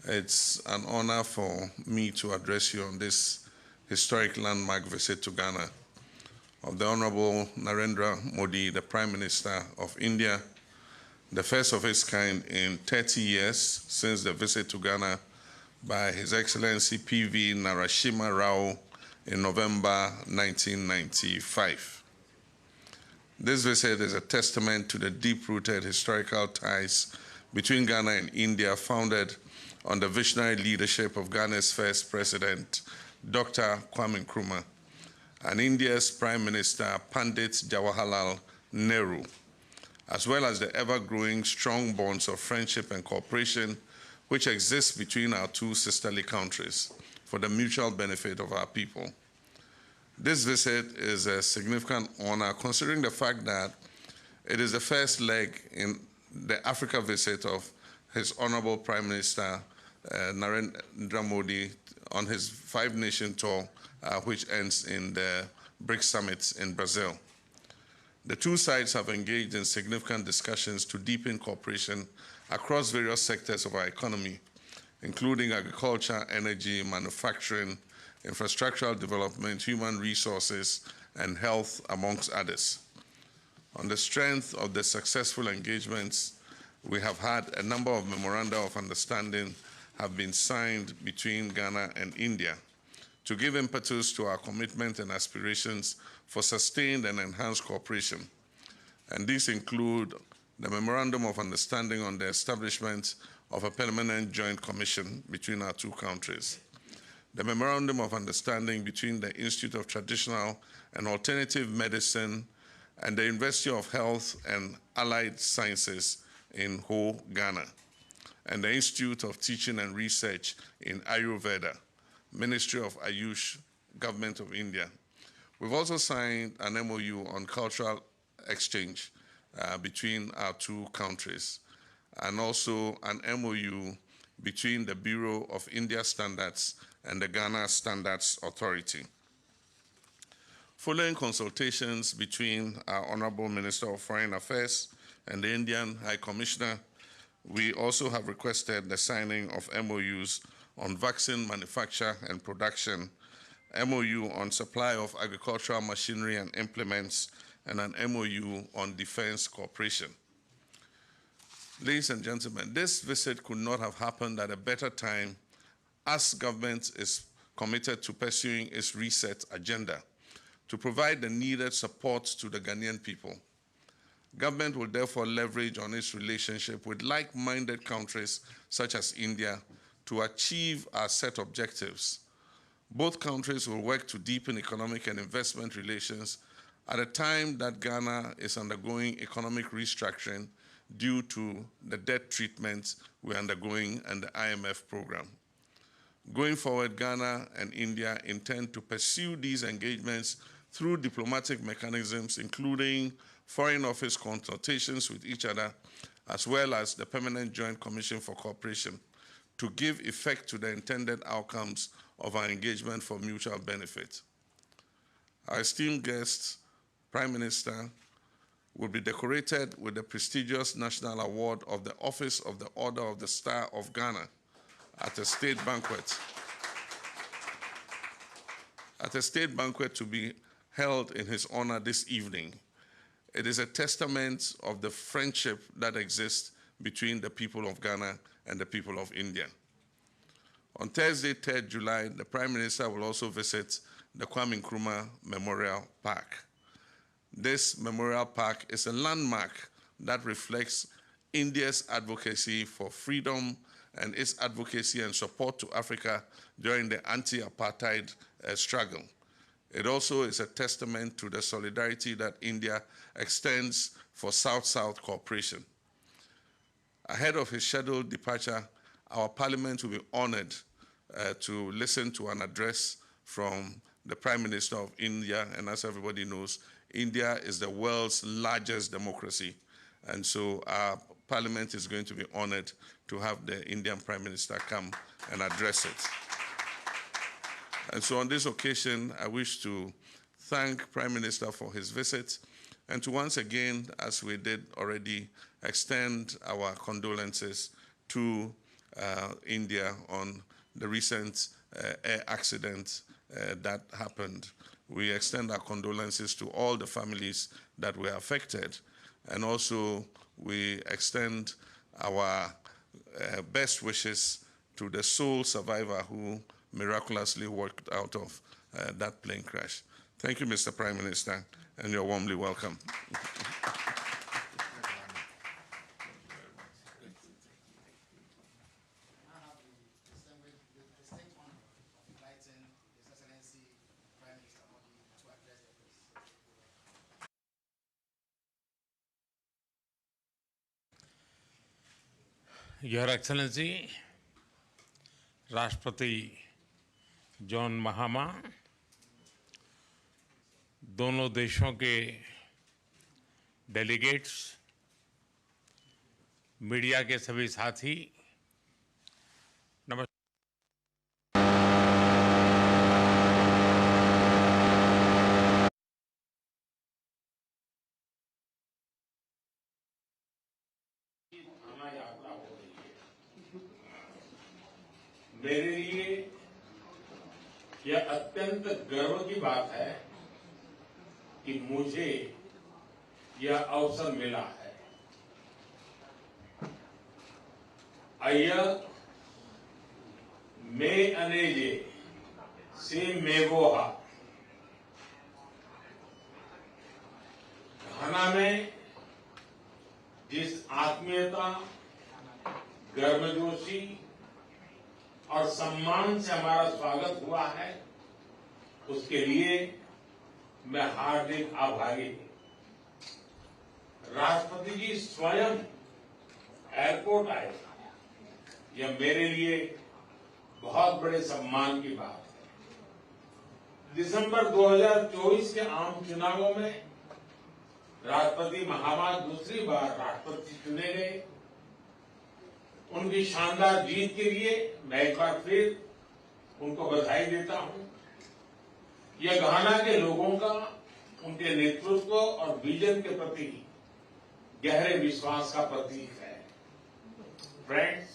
It's an honor for me to address you on this historic landmark visit to Ghana of the Honorable Narendra Modi, the Prime Minister of India, the first of its kind in 30 years since the visit to Ghana by His Excellency P.V. Narasimha Rao in November 1995. This visit is a testament to the deep-rooted historical ties between Ghana and India founded on the visionary leadership of Ghana's first president, Dr. Kwame Nkrumah, and India's Prime Minister, Pandit Jawaharlal Nehru, as well as the ever-growing strong bonds of friendship and cooperation which exist between our two sisterly countries for the mutual benefit of our people. This visit is a significant honor considering the fact that it is the first leg in the Africa visit of His Honorable Prime Minister Narendra Modi on his five-nation tour, which ends in the BRICS summit in Brazil. The two sides have engaged in significant discussions to deepen cooperation across various sectors of our economy, including agriculture, energy, manufacturing, infrastructural development, human resources, and health, amongst others. On the strength of the successful engagements, we have had a number of memoranda of understanding have been signed between Ghana and India to give impetus to our commitment and aspirations for sustained and enhanced cooperation. And these include the Memorandum of Understanding on the establishment of a permanent joint commission between our two countries, the Memorandum of Understanding between the Institute of Traditional and Alternative Medicine and the University of Health and Allied Sciences in Ho, Ghana, and the Institute of Teaching and Research in Ayurveda, Ministry of Ayush, Government of India. We've also signed an MOU on cultural exchange between our two countries, and also an MOU between the Bureau of India Standards and the Ghana Standards Authority. Following consultations between our Honorable Minister of Foreign Affairs and the Indian High Commissioner, we also have requested the signing of MOUs on vaccine manufacture and production, MOU on supply of agricultural machinery and implements, and an MOU on defense cooperation. Ladies and gentlemen, this visit could not have happened at a better time as government is committed to pursuing its reset agenda to provide the needed support to the Ghanaian people. Government will therefore leverage on its relationship with like-minded countries such as India to achieve our set objectives. Both countries will work to deepen economic and investment relations at a time that Ghana is undergoing economic restructuring due to the debt treatment we're undergoing and the IMF program. Going forward, Ghana and India intend to pursue these engagements through diplomatic mechanisms, including Foreign Office consultations with each other, as well as the Permanent Joint Commission for Cooperation, to give effect to the intended outcomes of our engagement for mutual benefit. Our esteemed guest, Prime Minister, will be decorated with the prestigious National Award of the Office of the Order of the Star of Ghana at a state banquet. At a state banquet to be held in his honor this evening. It is a testament of the friendship that exists between the people of Ghana and the people of India. On Thursday, 3rd July, the Prime Minister will also visit the Kwame Nkrumah Memorial Park. This memorial park is a landmark that reflects India's advocacy for freedom and its advocacy and support to Africa during the anti-apartheid struggle. It also is a testament to the solidarity that India extends for South-South cooperation. Ahead of his scheduled departure, our Parliament will be honored to listen to an address from the Prime Minister of India, and as everybody knows, India is the world's largest democracy, and so our Parliament is going to be honored to have the Indian Prime Minister come and address it. And so on this occasion, I wish to thank Prime Minister for his visit and to once again, as we did already, extend our condolences to India on the recent air accident that happened. We extend our condolences to all the families that were affected, and also we extend our best wishes to the sole survivor who miraculously worked out of that plane crash. Thank you, Mr. Prime Minister, and you're warmly welcome. Your Excellency, राष्ट्रपति John महामा, दोनों देशों के delegates, media के सभी साथी, नमस्कार। यात्रा हो रही है। मेरे लिए यह अत्यंत गर्व की बात है कि मुझे यह अवसर मिला है। अय्य मे अनेजे से मेवोहा, घाना में जिस आत्मीयता, गर्मजोशी और सम्मान से हमारा स्वागत हुआ है, उसके लिए मैं हार्दिक आभारी हूं। राष्ट्रपति जी स्वयं एयरपोर्ट आए, यह मेरे लिए बहुत बड़े सम्मान की बात है। दिसंबर 2024 के आम चुनावों में राष्ट्रपति महामा दूसरी बार राष्ट्रपति चुने गए। उनकी शानदार जीत के लिए मैं एक बार फिर उनको बधाई देता हूं। यह घाना के लोगों का उनके नेतृत्व और विजन के प्रति गहरे विश्वास का प्रतीक है। फ्रेंड्स,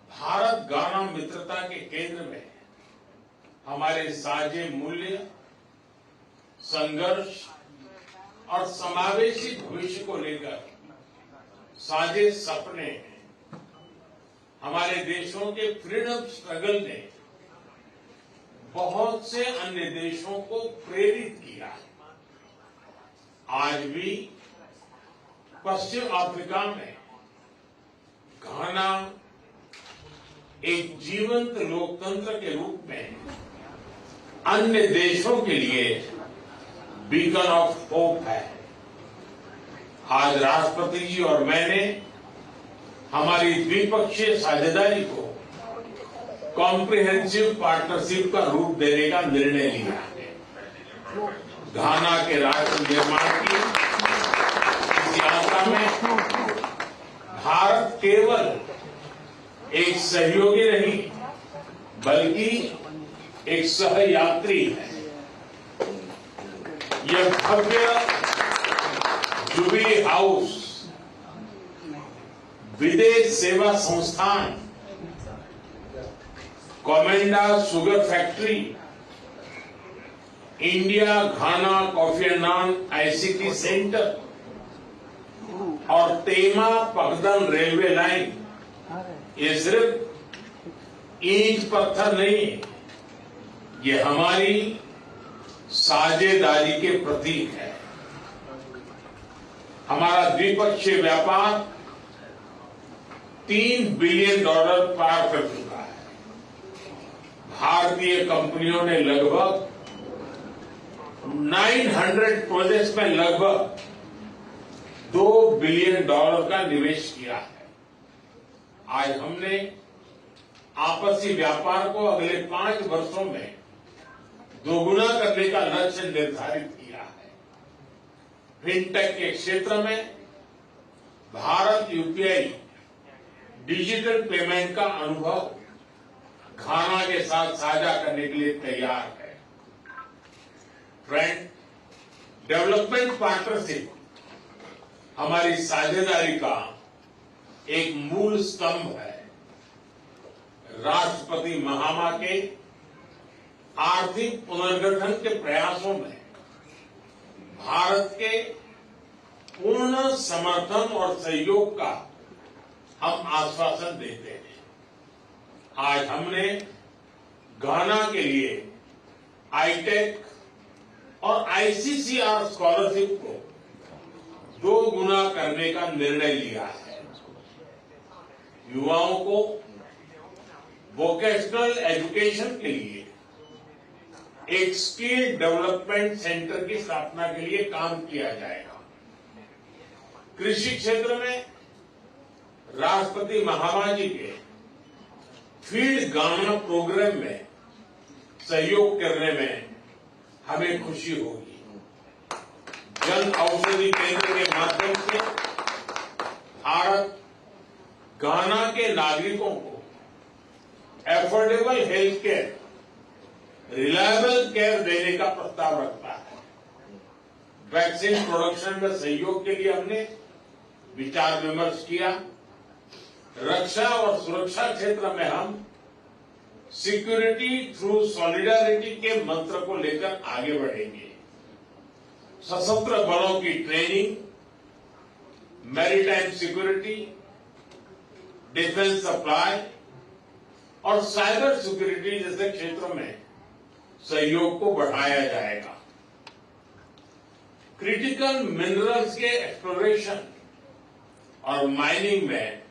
भारत घाना मित्रता के केंद्र में हमारे साझे मूल्य, संघर्ष और समावेशी भविष्य को लेकर साझे सपने हैं। हमारे देशों के फ्रीडम स्ट्रगल ने बहुत से अन्य देशों को प्रेरित किया है। आज भी पश्चिम अफ्रीका में घाना एक जीवंत लोकतंत्र के रूप में अन्य देशों के लिए बीकन ऑफ होप है। आज राष्ट्रपति जी और मैंने हमारी द्विपक्षीय साझेदारी को कॉम्प्रिहेंसिव पार्टनरशिप का रूप देने का निर्णय लिया है। घाना के राष्ट्र निर्माण की इस यात्रा में भारत केवल एक सहयोगी नहीं, बल्कि एक सहयात्री है। यह भव्य जुबली हाउस, विदेश सेवा संस्थान, Komenda sugar factory, India Ghana Kofi एंड नान आईसीटी सेंटर और तेमा पगदन रेलवे लाइन, ये सिर्फ ईंट पत्थर नहीं, ये हमारी साझेदारी के प्रतीक है। हमारा द्विपक्षीय व्यापार $3 बिलियन पार कर चुका है। भारतीय कंपनियों ने लगभग 900 प्रोजेक्ट्स में लगभग $2 बिलियन का निवेश किया है। आज हमने आपसी व्यापार को अगले 5 वर्षों में दोगुना करने का लक्ष्य निर्धारित किया है। फिनटेक के क्षेत्र में भारत यूपीआई डिजिटल पेमेंट का अनुभव घाना के साथ साझा करने के लिए तैयार है। फ्रेंड, डेवलपमेंट पार्टनरशिप हमारी साझेदारी का एक मूल स्तंभ है। राष्ट्रपति महामा के आर्थिक पुनर्गठन के प्रयासों में भारत के पूर्ण समर्थन और सहयोग का हम आश्वासन देते हैं। आज हमने घाना के लिए आईटेक और आईसीसीआर स्कॉलरशिप को 2 गुना करने का निर्णय लिया है। युवाओं को वोकेशनल एजुकेशन के लिए एक स्किल डेवलपमेंट सेंटर की स्थापना के लिए काम किया जाएगा। कृषि क्षेत्र में राष्ट्रपति महामा जी के फील्ड गाना प्रोग्राम में सहयोग करने में हमें खुशी होगी। जन औषधि केंद्र के माध्यम से भारत घाना के नागरिकों को affordable health care, reliable care देने का प्रस्ताव रखता है। वैक्सीन प्रोडक्शन में सहयोग के लिए हमने विचार विमर्श किया। रक्षा और सुरक्षा क्षेत्र में हम सिक्योरिटी थ्रू सॉलिडारिटी के मंत्र को लेकर आगे बढ़ेंगे। सशस्त्र बलों की training, maritime security, defence supply और साइबर सिक्योरिटी जैसे क्षेत्रों में सहयोग को बढ़ाया जाएगा। क्रिटिकल मिनरल्स के एक्सप्लोरेशन और माइनिंग में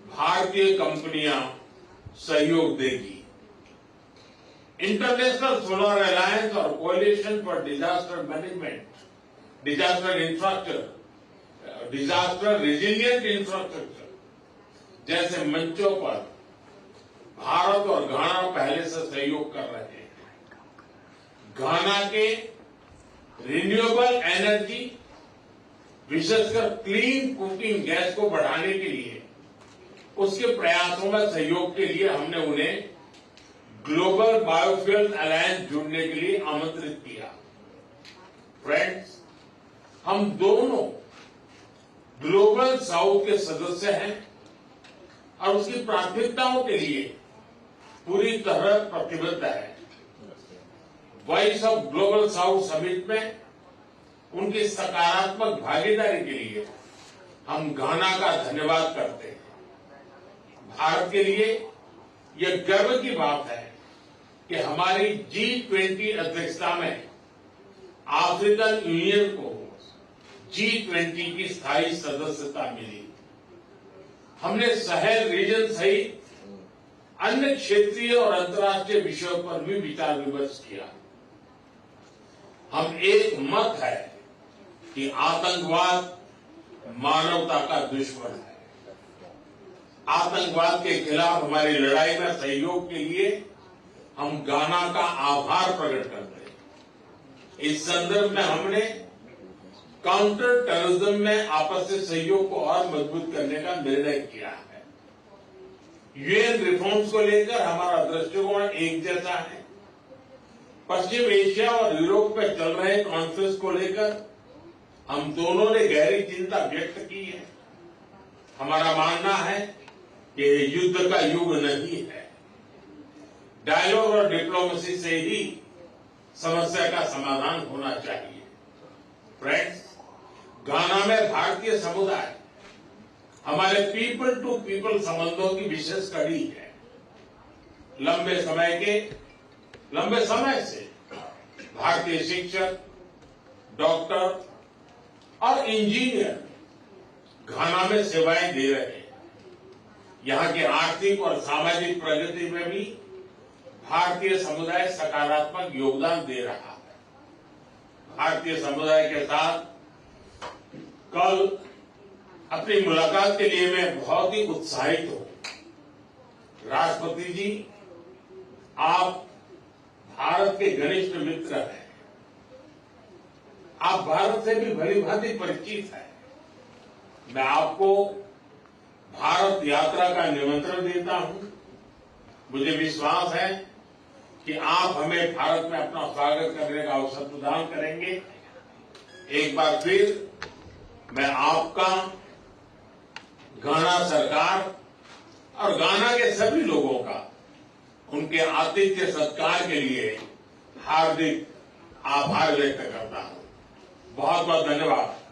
भारतीय कंपनियां सहयोग देगी। इंटरनेशनल सोलर अलायंस और coalition for disaster management, disaster infrastructure, disaster resilient infrastructure जैसे मंचों पर भारत और घाना पहले से सहयोग कर रहे हैं। घाना के रिन्यूएबल एनर्जी, विशेषकर क्लीन कुकिंग गैस को बढ़ाने के लिए उसके प्रयासों में सहयोग के लिए हमने उन्हें ग्लोबल बायोफ्यूल अलायंस जुड़ने के लिए आमंत्रित किया। फ्रेंड्स, हम दोनों ग्लोबल साउथ के सदस्य हैं और उसकी प्राथमिकताओं के लिए पूरी तरह प्रतिबद्ध है। Voice of global south summit में उनकी सकारात्मक भागीदारी के लिए हम घाना का धन्यवाद करते हैं। भारत के लिए यह गर्व की बात है कि हमारी G20 अध्यक्षता में अफ्रीकन यूनियन को G20 की स्थायी सदस्यता मिली। हमने साहेल रीजन सहित अन्य क्षेत्रीय और अंतर्राष्ट्रीय विषयों पर भी विचार विमर्श किया। हम एक मत है कि आतंकवाद मानवता का दुश्मन है। आतंकवाद के खिलाफ हमारी लड़ाई में सहयोग के लिए हम घाना का आभार प्रकट करते हैं। इस संदर्भ में हमने काउंटर टेररिज्म में आपसी सहयोग को और मजबूत करने का निर्णय किया है। यूएन रिफॉर्म्स को लेकर हमारा दृष्टिकोण एक जैसा है। पश्चिम एशिया और यूरोप में चल रहे कॉन्फ्लिक्ट को लेकर हम दोनों ने गहरी चिंता व्यक्त की है। हमारा मानना है कि युद्ध का युग नहीं है। डायलॉग और डिप्लोमेसी से ही समस्या का समाधान होना चाहिए। फ्रेंड्स, घाना में भारतीय समुदाय हमारे पीपल टू पीपल संबंधों की विशेष कड़ी है। लंबे समय से भारतीय शिक्षक, डॉक्टर और इंजीनियर घाना में सेवाएं दे रहे हैं। यहां की आर्थिक और सामाजिक प्रगति में भी भारतीय समुदाय सकारात्मक योगदान दे रहा है। भारतीय समुदाय के साथ कल अपनी मुलाकात के लिए मैं बहुत ही उत्साहित हूं। राष्ट्रपति जी, आप भारत के घनिष्ठ मित्र हैं। आप भारत से भी भली भांति परिचित हैं। मैं आपको भारत यात्रा का निमंत्रण देता हूं। मुझे विश्वास है कि आप हमें भारत में अपना स्वागत करने का अवसर प्रदान करेंगे। एक बार फिर मैं आपका, घाना सरकार और गाना के सभी लोगों का उनके आतिथ्य सत्कार के लिए हार्दिक आभार व्यक्त करता हूं। बहुत बहुत धन्यवाद।